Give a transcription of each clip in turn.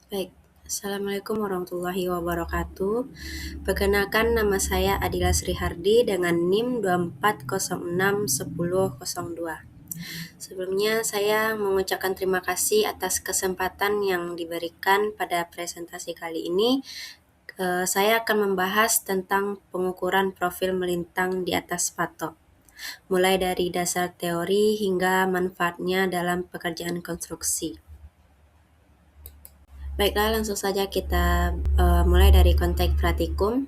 Baik, Assalamualaikum warahmatullahi wabarakatuh. Perkenalkan nama saya Adila Srihardi dengan NIM 24061002. Sebelumnya saya mengucapkan terima kasih atas kesempatan yang diberikan pada presentasi kali ini. Saya akan membahas tentang pengukuran profil melintang di atas patok, mulai dari dasar teori hingga manfaatnya dalam pekerjaan konstruksi. Baiklah, langsung saja kita mulai dari konteks praktikum.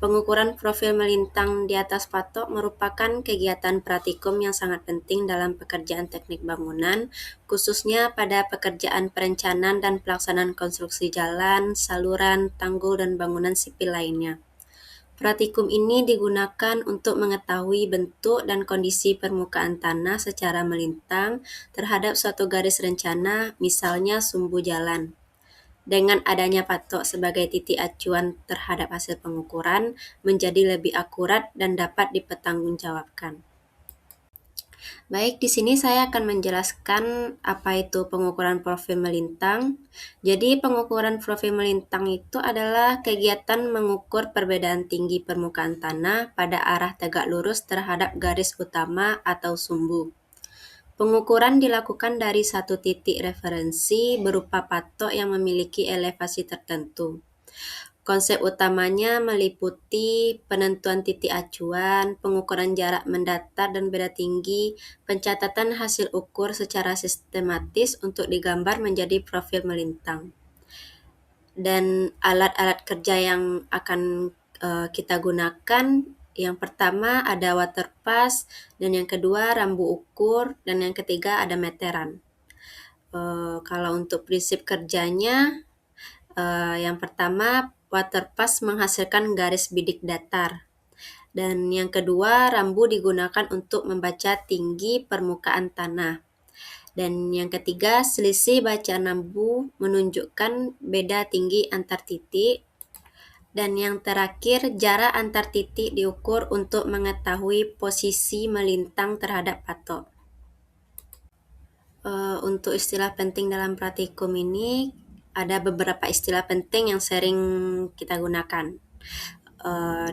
Pengukuran profil melintang di atas patok merupakan kegiatan praktikum yang sangat penting dalam pekerjaan teknik bangunan, khususnya pada pekerjaan perencanaan dan pelaksanaan konstruksi jalan, saluran, tanggul, dan bangunan sipil lainnya. Praktikum ini digunakan untuk mengetahui bentuk dan kondisi permukaan tanah secara melintang terhadap suatu garis rencana, misalnya sumbu jalan. Dengan adanya patok sebagai titik acuan terhadap hasil pengukuran, menjadi lebih akurat dan dapat dipertanggungjawabkan. Baik, di sini saya akan menjelaskan apa itu pengukuran profil melintang. Jadi, pengukuran profil melintang itu adalah kegiatan mengukur perbedaan tinggi permukaan tanah pada arah tegak lurus terhadap garis utama atau sumbu. Pengukuran dilakukan dari satu titik referensi berupa patok yang memiliki elevasi tertentu. Konsep utamanya meliputi penentuan titik acuan, pengukuran jarak mendatar dan beda tinggi, pencatatan hasil ukur secara sistematis untuk digambar menjadi profil melintang. Dan alat-alat kerja yang akan kita gunakan, yang pertama ada water pass, dan yang kedua rambu ukur, dan yang ketiga ada meteran. Kalau untuk prinsip kerjanya, yang pertama water pass menghasilkan garis bidik datar, dan yang kedua rambu digunakan untuk membaca tinggi permukaan tanah, dan yang ketiga selisih bacaan rambu menunjukkan beda tinggi antar titik, dan yang terakhir jarak antar titik diukur untuk mengetahui posisi melintang terhadap patok. Untuk istilah penting dalam praktikum ini ada beberapa istilah penting yang sering kita gunakan.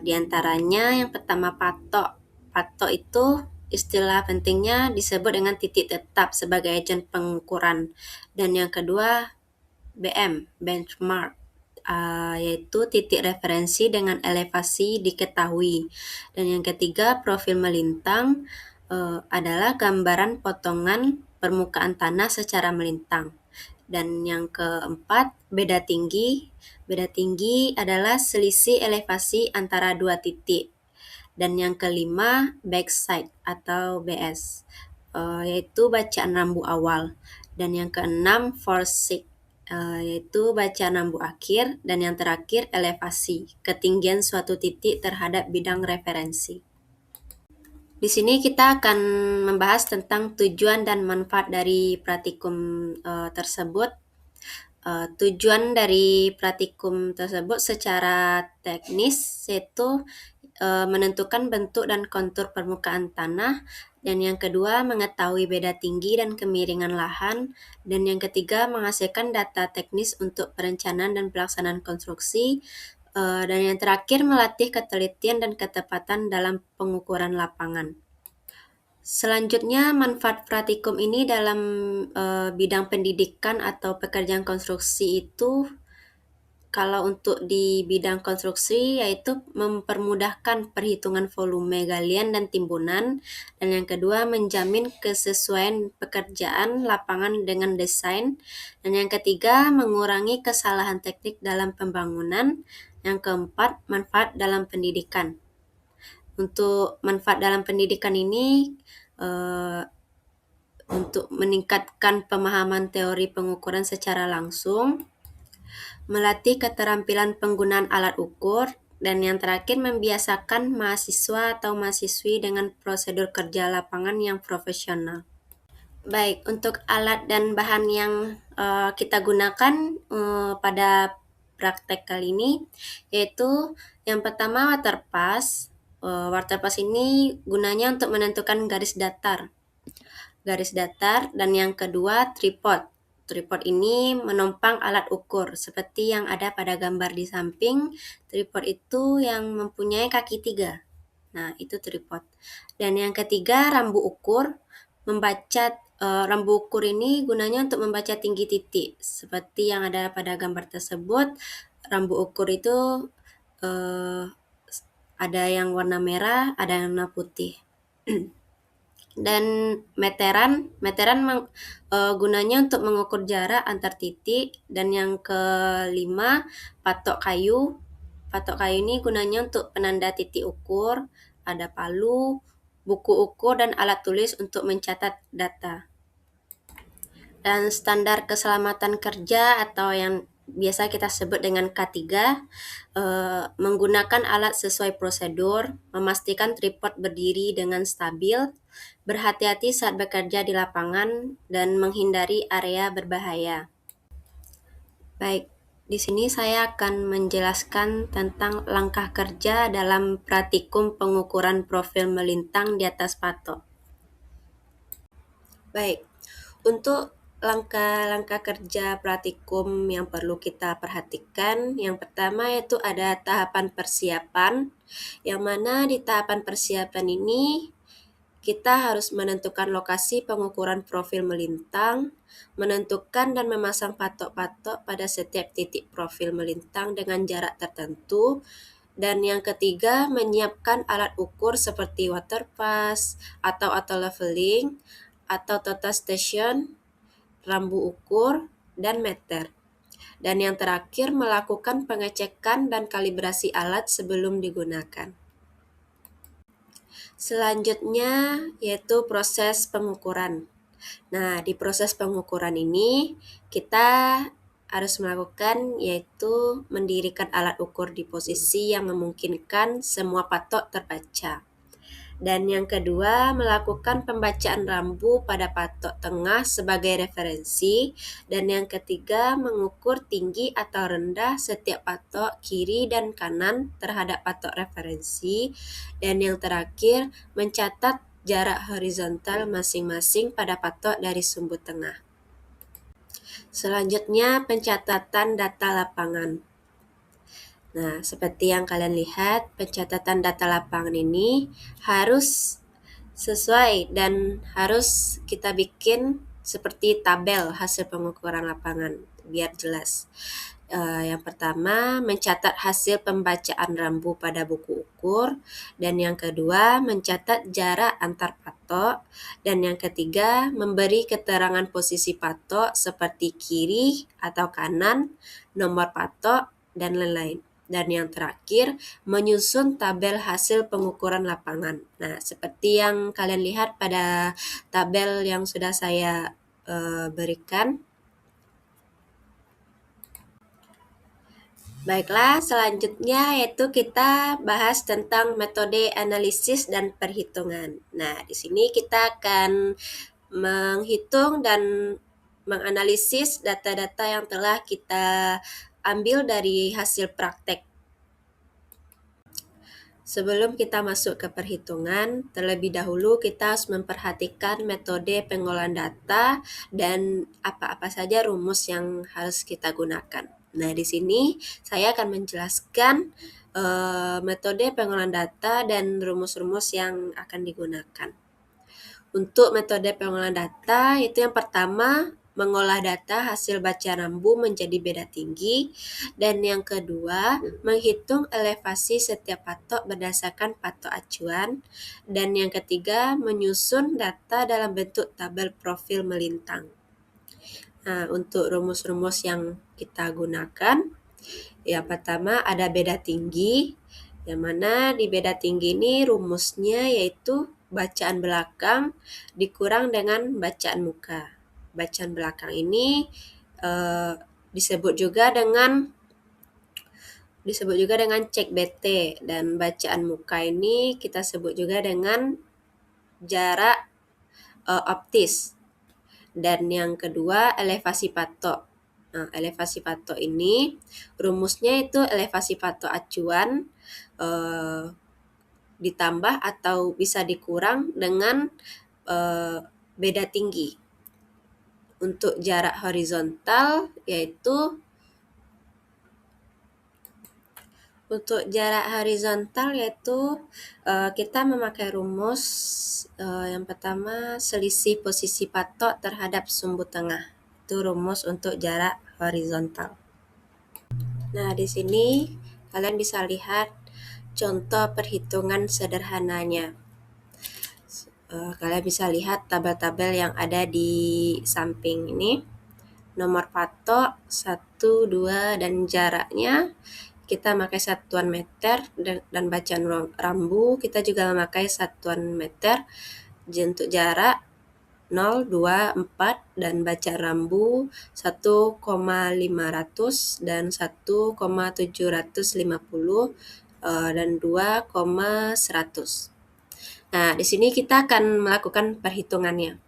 Di antaranya yang pertama patok. Patok itu istilah pentingnya disebut dengan titik tetap sebagai agen pengukuran. Dan yang kedua BM, benchmark, yaitu titik referensi dengan elevasi diketahui. Dan yang ketiga profil melintang adalah gambaran potongan permukaan tanah secara melintang. Dan yang keempat, beda tinggi. Beda tinggi adalah selisih elevasi antara dua titik. Dan yang kelima, backside atau BS, yaitu bacaan rambu awal. Dan yang keenam, foresight, yaitu bacaan rambu akhir. Dan yang terakhir, elevasi, ketinggian suatu titik terhadap bidang referensi. Di sini kita akan membahas tentang tujuan dan manfaat dari praktikum tersebut. Tujuan dari praktikum tersebut secara teknis yaitu menentukan bentuk dan kontur permukaan tanah, dan yang kedua mengetahui beda tinggi dan kemiringan lahan, dan yang ketiga menghasilkan data teknis untuk perencanaan dan pelaksanaan konstruksi, dan yang terakhir melatih ketelitian dan ketepatan dalam pengukuran lapangan. Selanjutnya, manfaat praktikum ini dalam bidang pendidikan atau pekerjaan konstruksi itu, kalau untuk di bidang konstruksi yaitu mempermudahkan perhitungan volume galian dan timbunan, dan yang kedua menjamin kesesuaian pekerjaan lapangan dengan desain, dan yang ketiga mengurangi kesalahan teknik dalam pembangunan, yang keempat manfaat dalam pendidikan. Untuk manfaat dalam pendidikan ini untuk meningkatkan pemahaman teori pengukuran secara langsung, melatih keterampilan penggunaan alat ukur, dan yang terakhir membiasakan mahasiswa atau mahasiswi dengan prosedur kerja lapangan yang profesional. Baik, untuk alat dan bahan yang kita gunakan pada praktek kali ini, yaitu yang pertama water pass. Water pass ini gunanya untuk menentukan garis datar, dan yang kedua tripod. Tripod ini menopang alat ukur seperti yang ada pada gambar di samping. Tripod itu yang mempunyai kaki 3. Nah, itu tripod. Dan yang ketiga, rambu ukur. Rambu ukur ini gunanya untuk membaca tinggi titik. Seperti yang ada pada gambar tersebut, rambu ukur itu eh, ada yang warna merah, ada yang warna putih. Dan meteran gunanya untuk mengukur jarak antar titik. Dan yang kelima, patok kayu. Patok kayu ini gunanya untuk penanda titik ukur, ada palu, buku ukur, dan alat tulis untuk mencatat data. Dan standar keselamatan kerja atau yang biasa kita sebut dengan K3, menggunakan alat sesuai prosedur, memastikan tripod berdiri dengan stabil, berhati-hati saat bekerja di lapangan, dan menghindari area berbahaya. Baik, di sini saya akan menjelaskan tentang langkah kerja dalam praktikum pengukuran profil melintang di atas patok. Baik, untuk langkah-langkah kerja praktikum yang perlu kita perhatikan, yang pertama yaitu ada tahapan persiapan, yang mana di tahapan persiapan ini kita harus menentukan lokasi pengukuran profil melintang, menentukan dan memasang patok-patok pada setiap titik profil melintang dengan jarak tertentu, dan yang ketiga menyiapkan alat ukur seperti water pass atau auto leveling, atau total station, rambu ukur, dan meter. Dan yang terakhir melakukan pengecekan dan kalibrasi alat sebelum digunakan. Selanjutnya yaitu proses pengukuran. Nah, di proses pengukuran ini kita harus melakukan yaitu mendirikan alat ukur di posisi yang memungkinkan semua patok terbaca. Dan yang kedua, melakukan pembacaan rambu pada patok tengah sebagai referensi. Dan yang ketiga, mengukur tinggi atau rendah setiap patok kiri dan kanan terhadap patok referensi. Dan yang terakhir, mencatat jarak horizontal masing-masing pada patok dari sumbu tengah. Selanjutnya, pencatatan data lapangan. Nah, seperti yang kalian lihat, pencatatan data lapangan ini harus sesuai dan harus kita bikin seperti tabel hasil pengukuran lapangan biar jelas. Yang pertama, mencatat hasil pembacaan rambu pada buku ukur, dan yang kedua, mencatat jarak antar patok, dan yang ketiga, memberi keterangan posisi patok seperti kiri atau kanan, nomor patok, dan lain-lain. Dan yang terakhir, menyusun tabel hasil pengukuran lapangan. Nah, seperti yang kalian lihat pada tabel yang sudah saya berikan. Baiklah, selanjutnya yaitu kita bahas tentang metode analisis dan perhitungan. Nah, di sini kita akan menghitung dan menganalisis data-data yang telah kita ambil dari hasil praktek. Sebelum kita masuk ke perhitungan, terlebih dahulu kita harus memperhatikan metode pengolahan data dan apa-apa saja rumus yang harus kita gunakan. Nah, di sini saya akan menjelaskan metode pengolahan data dan rumus-rumus yang akan digunakan. Untuk metode pengolahan data, itu yang pertama, mengolah data hasil baca rambu menjadi beda tinggi, dan yang kedua, menghitung elevasi setiap patok berdasarkan patok acuan, dan yang ketiga, menyusun data dalam bentuk tabel profil melintang. Nah, untuk rumus-rumus yang kita gunakan, yang pertama ada beda tinggi, yang mana di beda tinggi ini rumusnya yaitu bacaan belakang dikurang dengan bacaan muka. Bacaan belakang ini disebut juga dengan cek BT, dan bacaan muka ini kita sebut juga dengan jarak optis. Dan yang kedua, elevasi patok. Nah, elevasi patok ini rumusnya itu elevasi patok acuan ditambah atau bisa dikurang dengan beda tinggi. Untuk jarak horizontal yaitu kita memakai rumus yang pertama selisih posisi patok terhadap sumbu tengah. Itu rumus untuk jarak horizontal. Nah, di sini kalian bisa lihat contoh perhitungan sederhananya. Kalian bisa lihat tabel-tabel yang ada di samping ini. Nomor patok 1, 2, dan jaraknya kita memakai satuan meter, dan bacaan rambu kita juga memakai satuan meter. Untuk jarak 0, 2, 4, dan bacaan rambu 1,500 dan 1,750 dan 2,100. Nah, di sini kita akan melakukan perhitungannya.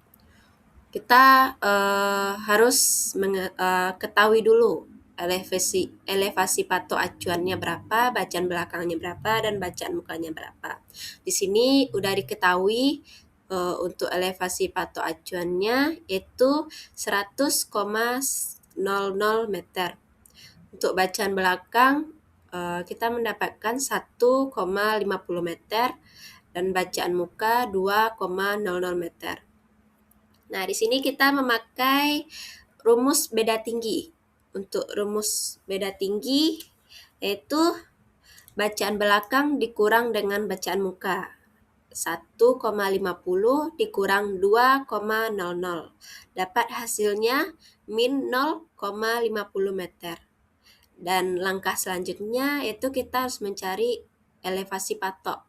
Kita harus ketahui dulu elevasi patok acuannya berapa, bacaan belakangnya berapa, dan bacaan mukanya berapa. Di sini udah diketahui untuk elevasi patok acuannya yaitu 100,00 meter. Untuk bacaan belakang kita mendapatkan 1,50 meter dan bacaan muka 2,00 meter. Nah, di sini kita memakai rumus beda tinggi. Untuk rumus beda tinggi yaitu bacaan belakang dikurang dengan bacaan muka. 1,50 dikurang 2,00. Dapat hasilnya min 0,50 meter. Dan langkah selanjutnya yaitu kita harus mencari elevasi patok.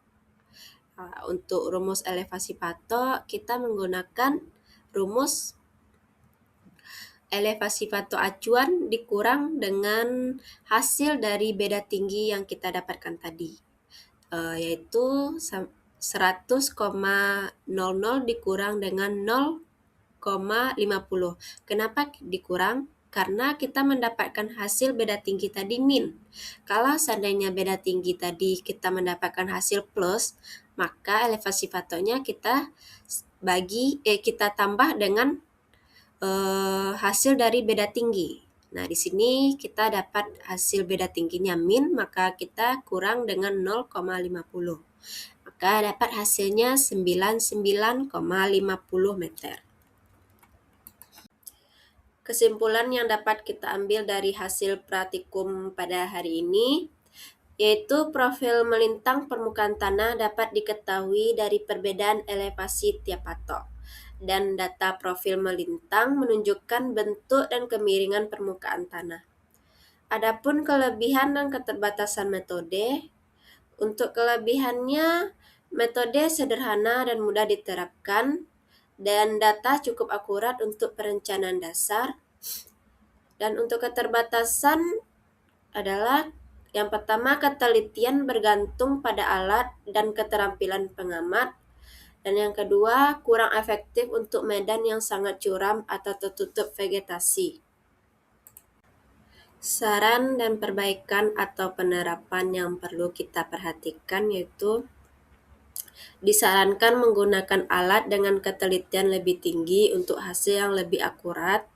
Untuk rumus elevasi patok kita menggunakan rumus elevasi patok acuan dikurang dengan hasil dari beda tinggi yang kita dapatkan tadi, yaitu 100,00 dikurang dengan 0,50. Kenapa dikurang? Karena kita mendapatkan hasil beda tinggi tadi min. Kalau seandainya beda tinggi tadi kita mendapatkan hasil plus, maka elevasi patoknya kita tambah dengan hasil dari beda tinggi. Nah, di sini kita dapat hasil beda tingginya min, maka kita kurang dengan 0,50. Maka dapat hasilnya 99,50 meter. Kesimpulan yang dapat kita ambil dari hasil praktikum pada hari ini yaitu profil melintang permukaan tanah dapat diketahui dari perbedaan elevasi tiap patok. Dan data profil melintang menunjukkan bentuk dan kemiringan permukaan tanah. Adapun kelebihan dan keterbatasan metode, untuk kelebihannya metode sederhana dan mudah diterapkan, dan data cukup akurat untuk perencanaan dasar. Dan untuk keterbatasan adalah yang pertama, ketelitian bergantung pada alat dan keterampilan pengamat. Dan yang kedua, kurang efektif untuk medan yang sangat curam atau tertutup vegetasi. Saran dan perbaikan atau penerapan yang perlu kita perhatikan yaitu disarankan menggunakan alat dengan ketelitian lebih tinggi untuk hasil yang lebih akurat.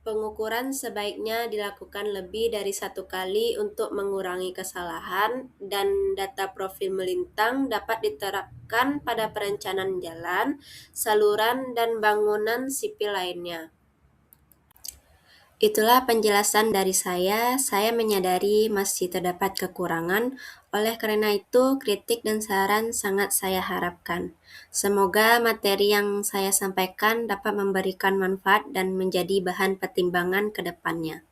Pengukuran sebaiknya dilakukan lebih dari satu kali untuk mengurangi kesalahan, dan data profil melintang dapat diterapkan pada perencanaan jalan, saluran, dan bangunan sipil lainnya. Itulah penjelasan dari saya. Saya menyadari masih terdapat kekurangan, oleh karena itu kritik dan saran sangat saya harapkan. Semoga materi yang saya sampaikan dapat memberikan manfaat dan menjadi bahan pertimbangan ke depannya.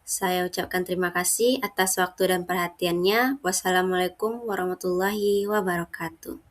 Saya ucapkan terima kasih atas waktu dan perhatiannya. Wassalamualaikum warahmatullahi wabarakatuh.